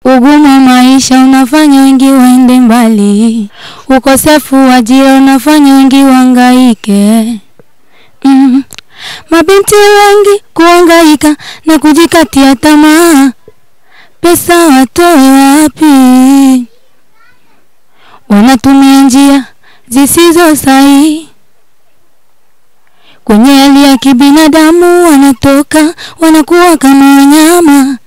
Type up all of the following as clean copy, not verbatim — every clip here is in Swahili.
Ugumu wa maisha unafanya wengi waende mbali. Ukosefu wa ajira unafanya wengi wahangaike. Mabinti wengi kuhangaika na kujikatia tamaa. Pesa watoe wapi? Wanatumia njia zisizo sahihi. Kwenye hali ya kibinadamu wanatoka wanakuwa kama wanyama.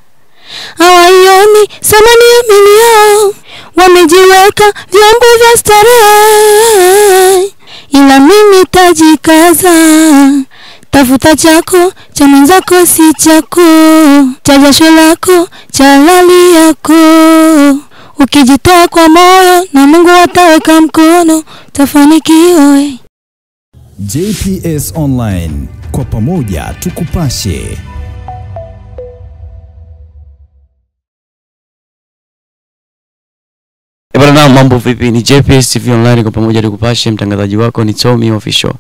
Hawaioni thamani ya mili yao. Wamejiweka vyombo vya starehe. Ila mimi tajikaza. Tafuta chako, cha mwenzako si chako. Cha jasho lako, cha halali yako. Ukijitoa kwa moyo na Mungu ataweka mkono, utafanikiwa. JPS Online, kwa pamoja tukupashe. Bwana, mambo vipi? Ni JPS TV Online, kwa pamoja tukupashe. Mtangazaji wako ni Tommy Official.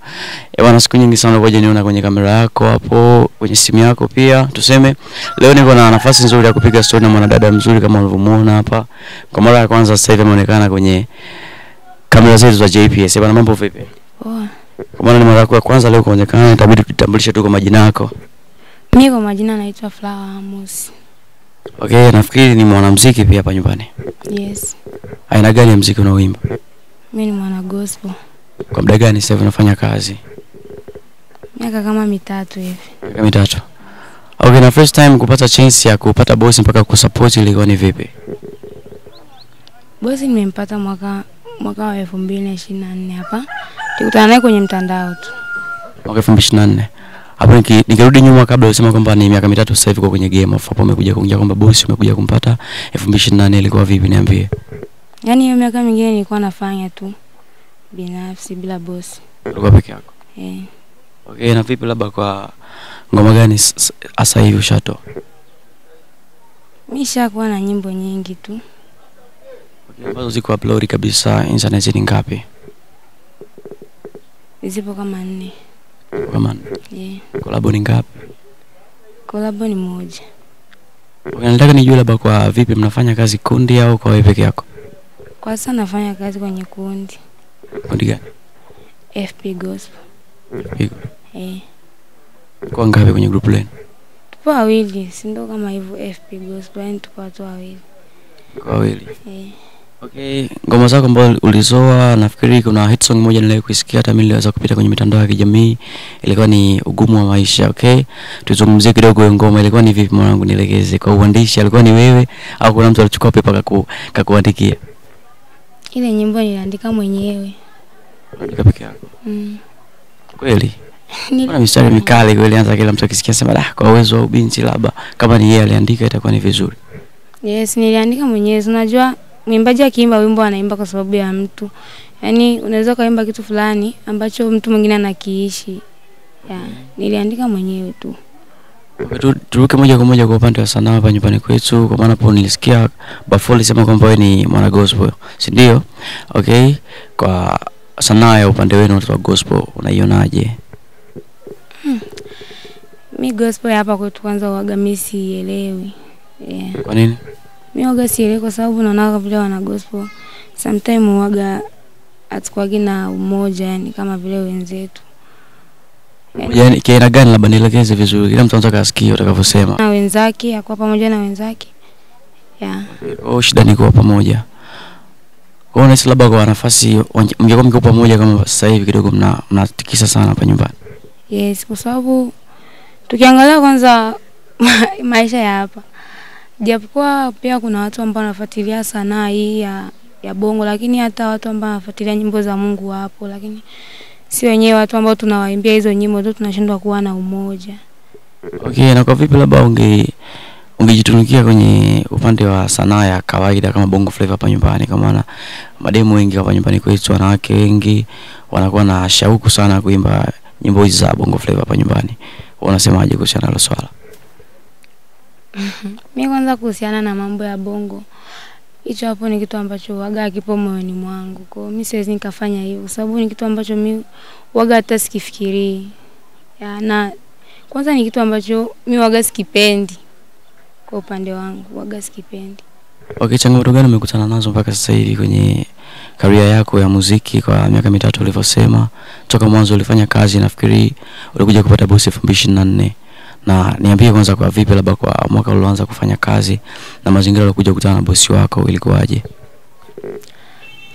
Bwana, siku nyingi sana ngoja niona kwenye kamera yako hapo, kwenye simu yako pia. Tuseme leo niko na nafasi nzuri ya kupiga story na mwanadada mzuri kama unavyomuona hapa. Kwa mara ya kwanza sasa hivi ameonekana kwenye kamera zetu za JPS. Bwana, mambo vipi? Poa. Kwa maana ni mara yako ya kwanza leo kuonekana, itabidi tutambulishe tu kwa majina yako. Mimi kwa majina naitwa Flower Amos. Okay, nafikiri ni mwanamuziki pia hapa nyumbani. Yes. Aina gani ya muziki unaoimba? Mimi ni mwana gospel. Kwa muda gani sasa unafanya kazi? Miaka kama 3 hivi. Miaka 3. Okay, na first time kupata chance ya kupata boss mpaka kusupport ilikuwa ni vipi? Boss nimempata mwaka wa 2024 hapa. Tukutana naye kwenye mtandao tu. Mwaka 2024. Hapo nikirudi nyuma kabla usema kwamba ni miaka 3 sasa hivi kwa kwenye game of hapo umekuja kuingia kwamba boss umekuja kumpata 2024 ilikuwa vipi, niambie. Yaani hiyo miaka mingine nilikuwa nafanya tu binafsi bila boss. Ulikuwa peke yako? Eh. Okay, na vipi labda kwa ngoma gani sasa hivi ushatoa? Mimi shakuwa na nyimbo nyingi tu. Okay, ambazo ziko upload kabisa internet ni ngapi? Zipo kama 4. Kama collab ni ngapi? Collab ni moja. Okay, nataka nijue labda kwa vipi mnafanya kazi kundi au kwa wewe peke yako? Kwa sasa nafanya kazi kwenye kundi. Kundi gani? FP Gospel. Kwa ngapi kwenye group lenu? Tupo wawili, si ndio kama hivyo FP Gospel, yani tupo watu wawili. Kwa wawili. Okay, ngoma zako ambazo ulizoa nafikiri kuna hit song moja niliwahi kusikia hata mimi niliweza kupita kwenye mitandao ya kijamii, ilikuwa ni ugumu wa maisha. Okay, tuzungumzie kidogo hiyo ngoma, ilikuwa ni vipi mwanangu, nielekeze. Kwa uandishi alikuwa ni wewe au kuna mtu alichukua paper kakuandikia? Ile nyimbo niliandika mwenyewe. Unaandika peke yako? Kweli? Kuna mistari mikali kweli, anza kila mtu akisikia sema kwa uwezo wa ubinti labda kama ni yeye aliandika itakuwa ni vizuri. Yes, niliandika mwenyewe. Unajua mwimbaji akiimba wimbo anaimba kwa sababu ya mtu. Yaani unaweza kaimba kitu fulani ambacho mtu mwingine anakiishi. Niliandika mwenyewe tu. Okay, turuke moja kwa moja kwa upande wa sanaa hapa nyumbani kwetu, kwa maana hapo nilisikia Bafoli sema kwamba wewe ni mwana gospel, si ndio? Okay, kwa sanaa ya upande wenu wa gospel unaionaje? Mimi gospel hapa kwetu kwanza huaga mimi sielewi. Kwa nini? Mimi huaga sielewi kwa sababu naona vile wana gospel sometimes huaga atakuagi na umoja, yani kama vile wenzetu. Yani kiaina gani labda nielekeze vizuri kila mtu anataka asikie utakavyosema. Na wenzake, akwa pamoja na wenzake. Shida ni kwa pamoja. Kwa hiyo labda kwa nafasi mngekuwa mko pamoja kama sasa hivi kidogo mnatikisa sana hapa nyumbani. Yes, kwa sababu tukiangalia kwanza maisha ya hapa, japokuwa pia kuna watu ambao wanafuatilia sanaa hii ya bongo, lakini hata watu ambao wanafuatilia nyimbo za Mungu hapo, lakini si wenyewe watu ambao tunawaimbia hizo nyimbo tu tunashindwa kuwa na umoja. Okay, na kwa vipi labda ungejitunukia kwenye upande wa sanaa ya kawaida kama bongo flavor hapa nyumbani, kama maana mademu wengi hapa nyumbani kwetu, wanawake wengi wanakuwa na shauku sana kuimba nyimbo hizi za bongo flavor hapa nyumbani. Unasemaje kuhusiana na hilo swala? Mimi kwanza kuhusiana na mambo ya bongo, hicho hapo ni kitu ambacho waga kipo moyoni mwangu. Kwa hiyo mimi siwezi nikafanya hivyo kwa sababu ni kitu ambacho mimi waga hata sikifikirii. Na kwanza ni kitu ambacho mimi waga sikipendi. Kwa upande wangu waga sikipendi. Okay, changamoto gani umekutana nazo mpaka sasa hivi kwenye career yako ya muziki kwa miaka 3 ulivyosema? Toka mwanzo ulifanya kazi, nafikiri ulikuja kupata bosi 2024. Na niambie kwanza kwa vipi labda kwa mwaka ulianza kufanya kazi na mazingira ulikuja kukutana na bosi wako ilikuwaje?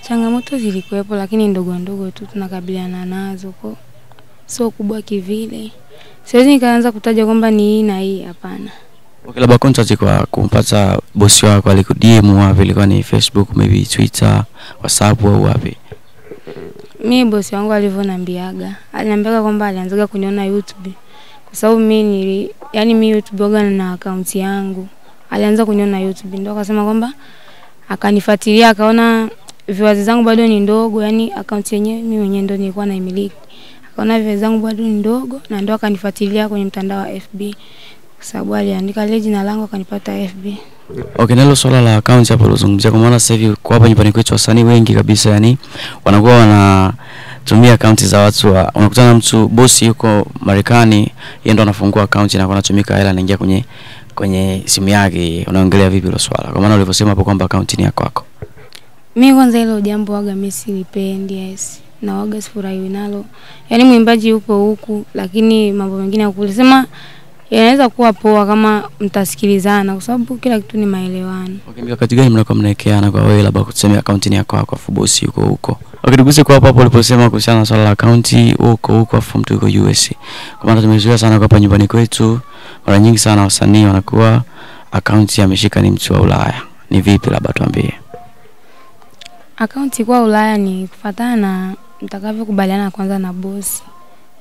Changamoto zilikuwepo lakini ndogo ndogo tu tunakabiliana nazo, kwa sio kubwa kivile. Siwezi nikaanza kutaja kwamba ni hii na hii, hapana. Okay, labda contact kwa kumpata bosi wako alikuDM wapi? Ilikuwa ni Facebook, maybe Twitter, WhatsApp au wapi? Mimi bosi wangu alivyoniambiaga, aliniambia kwamba alianzaga kuniona YouTube. Kwa sababu mimi YouTube oga na account yangu. Alianza kuniona YouTube, ndio akasema kwamba akanifuatilia, akaona viewers zangu bado ni ndogo, yani account yenyewe mimi mwenyewe ndio nilikuwa naimiliki. Akaona viewers zangu bado ni ndogo na ndio akanifuatilia kwenye mtandao wa FB. Kwa sababu aliandika ile jina langu akanipata FB. Okay, nalo swala la account hapo lozungumzia, kwa maana sasa hivi kwa hapa nyumbani kwetu wasanii wengi kabisa yani wanakuwa wanatumia account za watu. Unakutana mtu bosi yuko Marekani, yeye ndo anafungua account na anatumika hela anaingia kwenye simu yake. Unaongelea vipi hilo swala? Kwa maana ulivyosema hapo kwamba account ni yako kwako. Mimi kwanza hilo jambo waga mimi silipendi, yes. Na waga sifurahi nalo. Yaani mwimbaji yupo huku lakini mambo mengine hakulisema yanaweza kuwa poa kama mtasikilizana, kwa sababu kila kitu ni maelewano. Okay, mikakati gani mnakuwa mnaekeana kwa wewe labda kusema account ni yako kwa bosi yuko huko? Okay, tuguse kwa hapo uliposema kuhusiana na swala la account huko afu mtu yuko US. Kwa maana tumezoea sana kwa hapa nyumbani kwetu, mara nyingi sana wasanii wanakuwa account ameshika ni mtu wa Ulaya. Ni vipi labda tuambie? Account kwa Ulaya ni kufuatana na mtakavyokubaliana kwanza na bosi.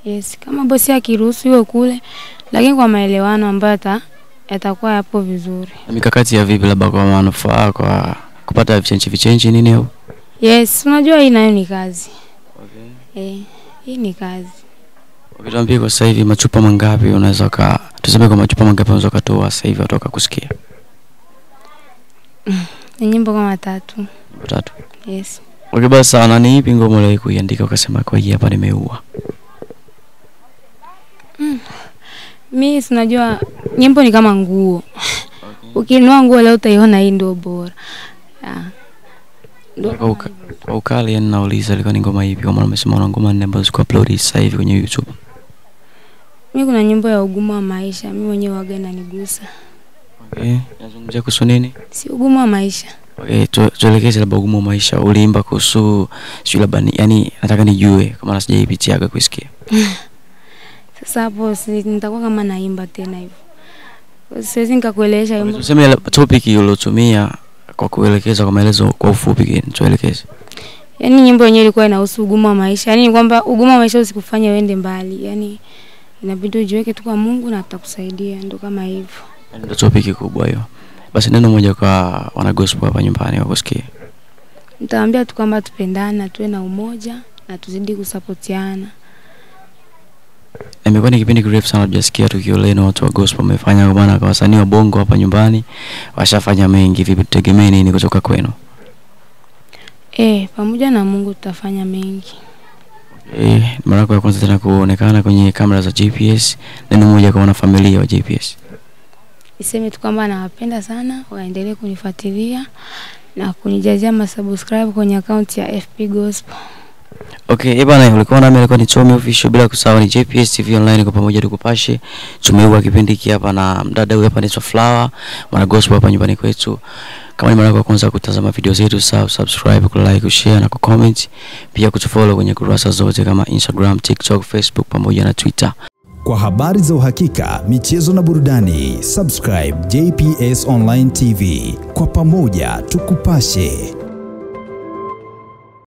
Yes, kama bosi akiruhusu yeye kule, lakini kwa maelewano ambayo yatakuwa yapo vizuri. Na mikakati ya vipi labda kwa manufaa kwa kupata vichenchi nini au? Yes, unajua hii nayo ni kazi. Okay. Hii ni kazi. Okay, tuambie kwa sasa hivi machupa mangapi unaweza tuseme kwa machupa mangapi unaweza kutoa sasa hivi watoka kusikia? Ni nyimbo kama 3. 3. Yes. Okay, basi ni ipi ngoma ile kuiandika ukasema kwa hii hapa nimeua? Mimi sinajua nyimbo ni kama nguo. Okay. Ukinunua nguo leo utaiona hii ndio bora. Kwa ukali nauliza ilikuwa ni ngoma ipi? Kwa maana umesema una ngoma 4 ambazo ziko upload sasa hivi kwenye YouTube. Mimi kuna nyimbo ya ugumu wa maisha, mimi mwenyewe waga inanigusa. Okay, nazungumzia kuhusu nini? Si ugumu wa maisha. Okay, tuelekeze labda ugumu wa maisha. Uliimba kuhusu sio labda yani nataka nijue kama na sijaipitiaga kusikia. Sasa hapo nitakuwa kama naimba tena hivyo. Siwezi nikakueleza wimbo. Tuseme topic ulotumia kwa kuelekeza kwa maelezo kwa ufupi tuelekeze. Yaani nyimbo yenyewe ilikuwa inahusu ugumu wa maisha. Yaani kwamba ugumu wa maisha usikufanye uende mbali. Yaani inabidi ujiweke tu kwa Mungu na atakusaidia, ndio kama hivyo. Ndio topic kubwa hiyo. Basi neno moja kwa wana gospel hapa nyumbani wakusikie. Nitawaambia tu kwamba tupendane, tuwe na umoja na tuzidi kusapotiana. Imekuwa ni kipindi kirefu sana tujasikia tukio leno watu wa gospel wamefanya, kwa maana kwa wasanii wa bongo hapa nyumbani washafanya mengi. Vipi tutegemee nini kutoka kwenu? Pamoja na Mungu tutafanya mengi. Mara yako ya kwanza tena kuonekana kwenye kamera za GPS, neno moja kwa wana familia wa GPS. Niseme tu kwamba nawapenda sana, waendelee kunifuatilia na kunijazia subscribe kwenye account ya FP Gospel. Okay, bwana, ulikuwa nami alikuwa ni Tommy Official, bila kusahau ni JPS TV Online, kwa pamoja tukupashe. Tumeua kipindi hiki hapa na mdada huyu hapa anaitwa Flower, mwana gospel hapa nyumbani kwetu. Kama ni mara yako ya kwanza kutazama video zetu, subscribe, like, share na comment. Pia kutufollow kwenye kurasa zote kama Instagram, TikTok, Facebook pamoja na Twitter. Kwa habari za uhakika, michezo na burudani, subscribe JPS Online TV. Kwa pamoja tukupashe.